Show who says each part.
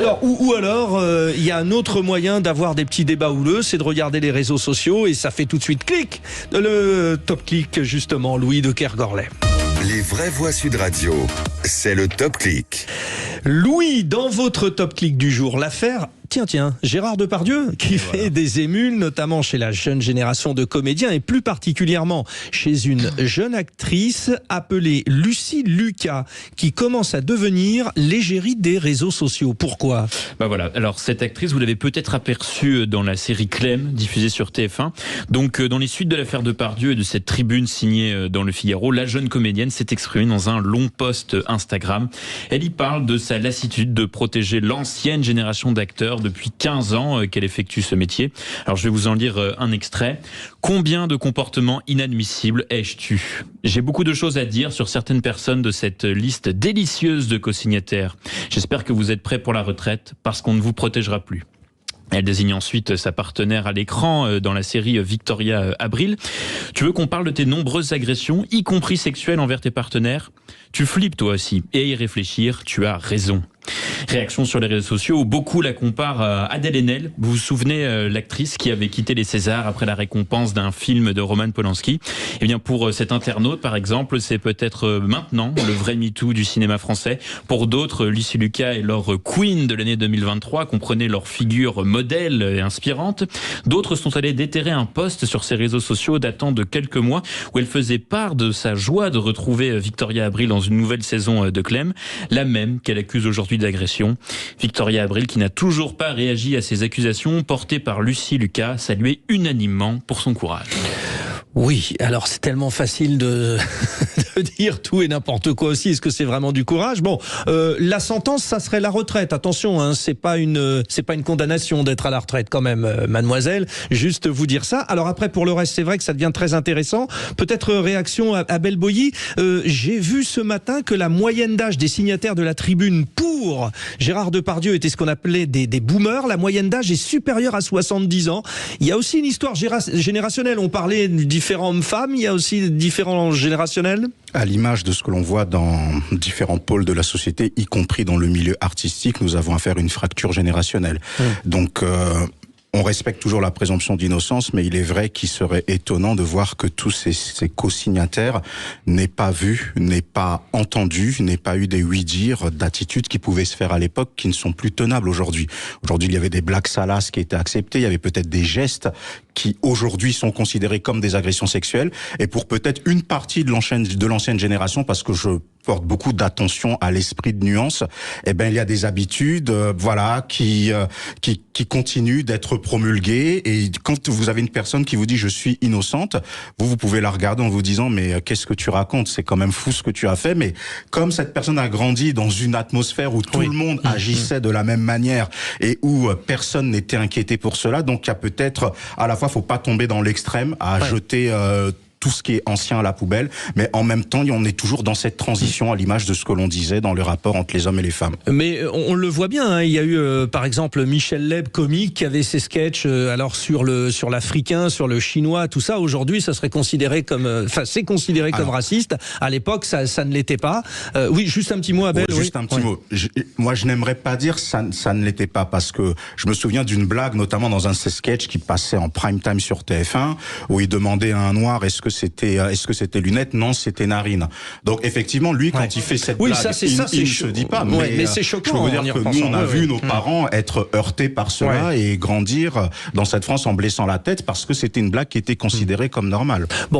Speaker 1: Alors, ou alors, il y a un autre moyen d'avoir des petits débats houleux, c'est de regarder les réseaux sociaux et ça fait tout de suite clic. Le top clic, justement, Louis de Kergorlet.
Speaker 2: Les vraies voix Sud Radio, c'est le top clic.
Speaker 1: Louis, dans votre top clic du jour, l'affaire... Tiens, Gérard Depardieu, qui fait des émules, notamment chez la jeune génération de comédiens et plus particulièrement chez une jeune actrice appelée Lucie Lucas, qui commence à devenir l'égérie des réseaux sociaux. Pourquoi ?
Speaker 3: Voilà. Alors, cette actrice, vous l'avez peut-être aperçue dans la série Clem, diffusée sur TF1. Donc, dans les suites de l'affaire Depardieu et de cette tribune signée dans Le Figaro, la jeune comédienne s'est exprimée dans un long post Instagram. Elle y parle de sa lassitude de protéger l'ancienne génération d'acteurs depuis 15 ans qu'elle effectue ce métier. Alors je vais vous en lire un extrait. « Combien de comportements inadmissibles ai-je tu ? J'ai beaucoup de choses à dire sur certaines personnes de cette liste délicieuse de co-signataires. J'espère que vous êtes prêts pour la retraite parce qu'on ne vous protégera plus. » Elle désigne ensuite sa partenaire à l'écran dans la série Victoria Abril. « Tu veux qu'on parle de tes nombreuses agressions, y compris sexuelles envers tes partenaires ? Tu flippes toi aussi. Et à y réfléchir, tu as raison. » Réaction sur les réseaux sociaux où beaucoup la comparent à Adèle Haenel. Vous vous souvenez, l'actrice qui avait quitté les Césars après la récompense d'un film de Roman Polanski. Eh bien, pour cet internaute, par exemple, c'est peut-être maintenant le vrai MeToo du cinéma français. Pour d'autres, Lucie Lucas est leur queen de l'année 2023, comprenez leur figure modèle et inspirante. D'autres sont allés déterrer un post sur ses réseaux sociaux datant de quelques mois où elle faisait part de sa joie de retrouver Victoria Abril dans une nouvelle saison de Clem, la même qu'elle accuse aujourd'hui d'agression. Victoria Abril, qui n'a toujours pas réagi à ces accusations portées par Lucie Lucas, saluée unanimement pour son courage.
Speaker 1: Oui, alors c'est tellement facile de dire tout et n'importe quoi aussi. Est-ce que c'est vraiment du courage ? Bon, la sentence, ça serait la retraite. Attention, hein, c'est pas une condamnation d'être à la retraite quand même, mademoiselle. Juste vous dire ça. Alors après, pour le reste, c'est vrai que ça devient très intéressant. Peut-être réaction à Belle Boilly. J'ai vu ce matin que la moyenne d'âge des signataires de la tribune pour Gérard Depardieu était ce qu'on appelait des boomers. La moyenne d'âge est supérieure à 70 ans. Il y a aussi une histoire générationnelle. On parlait différents hommes-femmes, il y a aussi différents générationnels.
Speaker 4: À l'image de ce que l'on voit dans différents pôles de la société, y compris dans le milieu artistique, nous avons affaire à une fracture générationnelle. Donc, on respecte toujours la présomption d'innocence, mais il est vrai qu'il serait étonnant de voir que tous ces co-signataires n'aient pas vu, n'aient pas entendu, n'aient pas eu des oui-dire d'attitudes qui pouvaient se faire à l'époque, qui ne sont plus tenables aujourd'hui. Aujourd'hui, il y avait des blagues salaces qui étaient acceptées, il y avait peut-être des gestes qui aujourd'hui sont considérés comme des agressions sexuelles, et pour peut-être une partie de l'ancienne génération, parce que je porte beaucoup d'attention à l'esprit de nuance, eh ben il y a des habitudes, qui continuent d'être promulguées, et quand vous avez une personne qui vous dit je suis innocente, vous pouvez la regarder en vous disant mais qu'est-ce que tu racontes, c'est quand même fou ce que tu as fait, mais comme cette personne a grandi dans une atmosphère où tout le monde agissait de la même manière et où personne n'était inquiété pour cela, donc il y a peut-être à la fois, faut pas tomber dans l'extrême à jeter tout ce qui est ancien à la poubelle, mais en même temps, on est toujours dans cette transition à l'image de ce que l'on disait dans le rapport entre les hommes et les femmes. Mais
Speaker 1: on le voit bien, hein, il y a eu par exemple Michel Leb, comique, qui avait ses sketchs alors sur l'africain, sur le chinois, tout ça. Aujourd'hui, ça serait considéré comme, c'est considéré comme raciste. À l'époque, ça ne l'était pas. Oui, juste un petit mot, Abel.
Speaker 4: Juste un petit mot. Moi, je n'aimerais pas dire ça ne l'était pas, parce que je me souviens d'une blague, notamment dans un de ces sketchs qui passait en prime time sur TF1, où il demandait à un noir est-ce que c'était lunettes? Non, c'était narines. Donc effectivement, lui, quand il fait cette blague, il ne se dit pas.
Speaker 1: Mais c'est choquant.
Speaker 4: Je veux dire que nous, on a vu nos parents être heurtés par cela et grandir dans cette France en blessant la tête parce que c'était une blague qui était considérée comme normale.
Speaker 1: Bon.